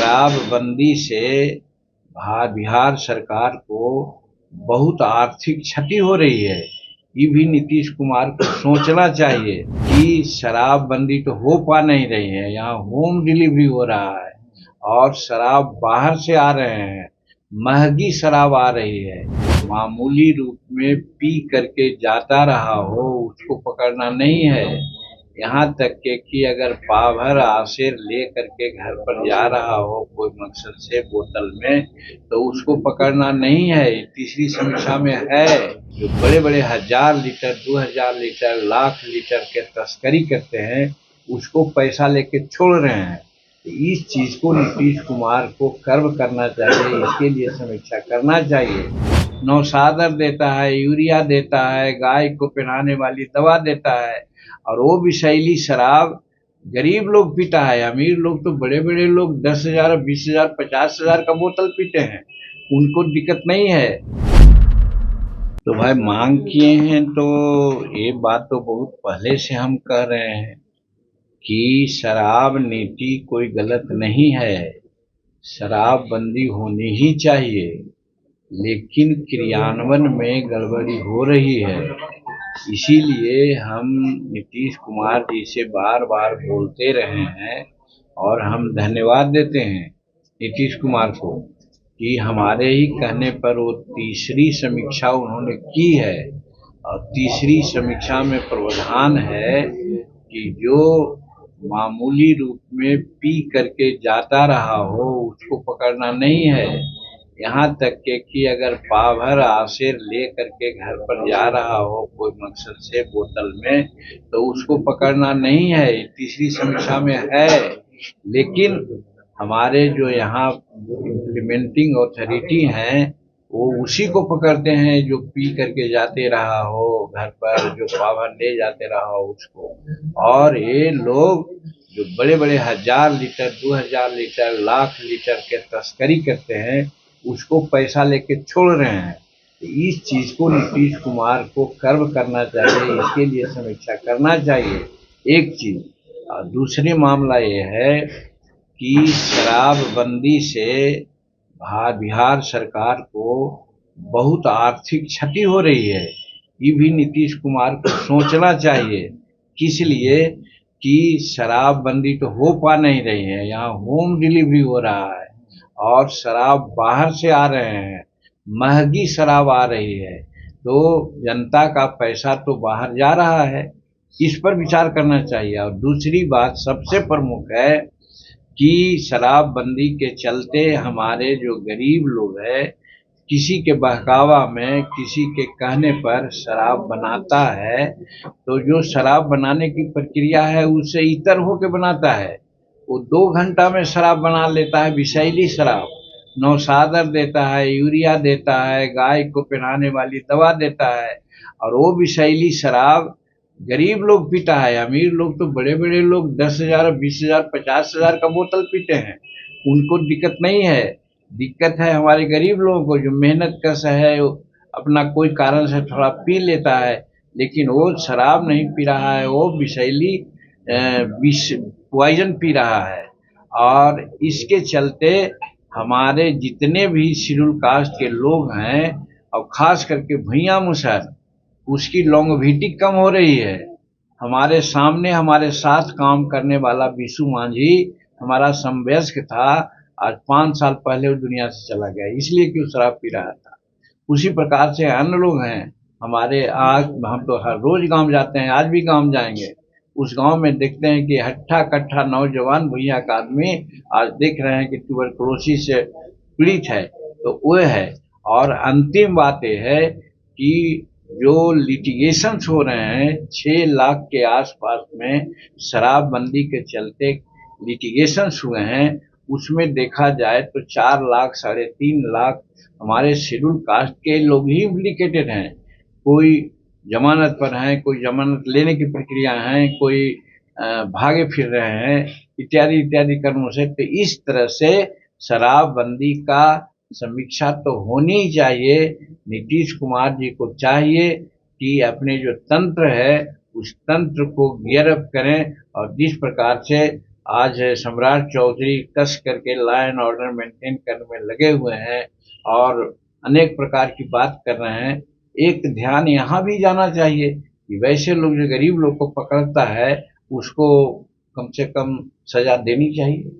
शराबबंदी से बिहार सरकार को बहुत आर्थिक क्षति हो रही है। ये भी नीतीश कुमार को सोचना चाहिए कि शराबबंदी तो हो पा नहीं रही है, यहाँ होम डिलीवरी हो रहा है और शराब बाहर से आ रहे हैं, महंगी शराब आ रही है। मामूली रूप में पी करके जाता रहा हो उसको पकड़ना नहीं है। यहाँ तक के कि अगर पाभर आसिर ले करके घर पर जा रहा हो कोई मकसद से बोतल में, तो उसको पकड़ना नहीं है। तीसरी समीक्षा में है जो बड़े बड़े 1000 लीटर 2000 लीटर लाख लीटर के तस्करी करते हैं उसको पैसा लेके छोड़ रहे हैं। तो इस चीज को नीतीश कुमार को कर्व करना चाहिए, इसके लिए समीक्षा करना चाहिए। नौशादर देता है, यूरिया देता है, गाय को पहनाने वाली दवा देता है और वो विषैली शराब गरीब लोग पीता है। अमीर लोग तो बड़े बड़े लोग 10,000 20,000 50,000 का बोतल पीते हैं, उनको दिक्कत नहीं है। तो भाई मांग किए हैं तो ये बात तो बहुत पहले से हम कह रहे हैं कि शराब नीति कोई गलत नहीं है, शराबबंदी होनी ही चाहिए, लेकिन क्रियान्वयन में गड़बड़ी हो रही है। इसीलिए हम नीतीश कुमार जी से बार बार बोलते रहे हैं और हम धन्यवाद देते हैं नीतीश कुमार को कि हमारे ही कहने पर वो तीसरी समीक्षा उन्होंने की है। और तीसरी समीक्षा में प्रावधान है कि जो मामूली रूप में पी करके जाता रहा हो उसको पकड़ना नहीं है। यहाँ तक के कि अगर पाभर आसिर ले करके घर पर जा रहा हो कोई मकसद से बोतल में, तो उसको पकड़ना नहीं है। तीसरी समीक्षा में है, लेकिन हमारे जो यहाँ इम्प्लीमेंटिंग अथॉरिटी हैं वो उसी को पकड़ते हैं जो पी करके जाते रहा हो घर पर, जो पाभर ले जाते रहा हो उसको। और ये लोग जो बड़े बड़े 1000 लीटर 2000 लीटर लाख लीटर के तस्करी करते हैं उसको पैसा लेके छोड़ रहे हैं। तो इस चीज को नीतीश कुमार को कर्व करना चाहिए, इसके लिए समीक्षा करना चाहिए एक चीज। और दूसरी मामला ये है कि शराबबंदी से बिहार सरकार को बहुत आर्थिक क्षति हो रही है। ये भी नीतीश कुमार को सोचना चाहिए, किस लिए कि शराबबंदी तो हो पा नहीं रही है, यहाँ होम डिलीवरी हो रहा है और शराब बाहर से आ रहे हैं, महंगी शराब आ रही है। तो जनता का पैसा तो बाहर जा रहा है, इस पर विचार करना चाहिए। और दूसरी बात सबसे प्रमुख है कि शराबबंदी के चलते हमारे जो गरीब लोग हैं किसी के बहकावा में किसी के कहने पर शराब बनाता है, तो जो शराब बनाने की प्रक्रिया है उससे इतर होकर बनाता है। वो 2 घंटा में शराब बना लेता है, विषैली शराब। नौशादर देता है, यूरिया देता है, गाय को पहनाने वाली दवा देता है और वो विषैली शराब गरीब लोग पीता है। अमीर लोग तो बड़े बड़े लोग 10,000 20,000 50,000 का बोतल पीते हैं, उनको दिक्कत नहीं है। दिक्कत है हमारे गरीब लोगों को जो मेहनत कश है, अपना कोई कारण से थोड़ा पी लेता है, लेकिन वो शराब नहीं पी रहा है, वो विषैली विष पॉइजन पी रहा है। और इसके चलते हमारे जितने भी शेड्यूल कास्ट के लोग हैं और खास करके भैया मुसहर, उसकी लॉन्गेविटी कम हो रही है। हमारे सामने हमारे साथ काम करने वाला बिशु मांझी हमारा समवयस्क था, आज 5 साल पहले वो दुनिया से चला गया, इसलिए कि वो शराब पी रहा था। उसी प्रकार से अन्य लोग हैं हमारे। आज हम तो हर रोज गांव जाते हैं, आज भी गांव जाएंगे, उस गांव में देखते हैं कि हट्ठा कट्ठा नौजवान भैया का आदमी आज देख रहे हैं कि ट्यूबरकुलोसिस से पीड़ित है। तो वो है। और अंतिम बात यह है कि जो लिटिगेशंस हो रहे हैं 6 लाख के आसपास में शराबबंदी के चलते लिटिगेशंस हुए हैं, उसमें देखा जाए तो 4 लाख 3.5 लाख हमारे शेड्यूल कास्ट के लोग ही इम्प्लीकेटेड हैं। कोई जमानत पर हैं, कोई जमानत लेने की प्रक्रिया है, कोई भागे फिर रहे हैं, इत्यादि इत्यादि कर्मों से। तो इस तरह से शराबबंदी का समीक्षा तो होनी ही चाहिए। नीतीश कुमार जी को चाहिए कि अपने जो तंत्र है उस तंत्र को गियर अप करें और जिस प्रकार से आज सम्राट चौधरी कस करके लॉ एंड ऑर्डर मेंटेन करने में लगे हुए हैं और अनेक प्रकार की बात कर रहे हैं। एक ध्यान यहाँ भी जाना चाहिए कि वैसे लोग जो गरीब लोग को पकड़ता है उसको कम से कम सजा देनी चाहिए।